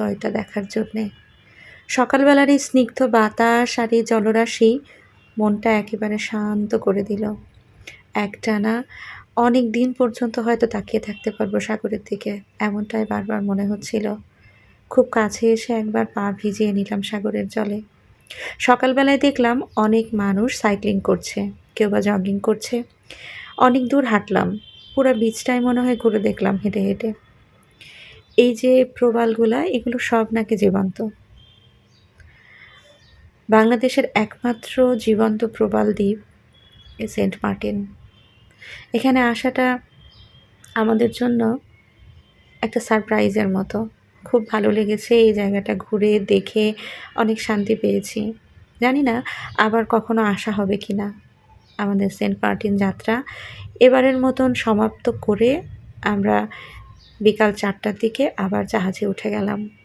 এটা দেখার জন্যে। সকালবেলার এই স্নিগ্ধ বাতাস আর এই জলরাশি মনটা একেবারে শান্ত করে দিল। একটানা অনেক দিন পর্যন্ত হয়তো তাকিয়ে থাকতে পারবো সাগরের দিকে, এমনটাই বারবার মনে হচ্ছিল। খুব কাছে এসে একবার পা ভিজিয়ে নিলাম সাগরের জলে। সকালবেলায় দেখলাম অনেক মানুষ সাইক্লিং করছে, কেউ বা জগিং করছে। অনেক দূর হাঁটলাম, পুরা বিচটাই মনে হয় ঘুরে দেখলাম হেঁটে হেঁটে। এই যে প্রবালগুলা, এগুলো সব নাকি জীবন্ত। বাংলাদেশের একমাত্র জীবন্ত প্রবাল দ্বীপ সেন্ট মার্টিন। এখানে আসাটা আমাদের জন্য একটা সারপ্রাইজের মতো। খুব ভালো লেগেছে এই জায়গাটা ঘুরে দেখে, অনেক শান্তি পেয়েছি। জানি না আবার কখনো আসা হবে কিনা। আমাদের সেন্ট মার্টিন যাত্রা এবারের মতন সমাপ্ত করে আমরা বিকাল ৪টার দিকে আবার জাহাজে উঠে গেলাম।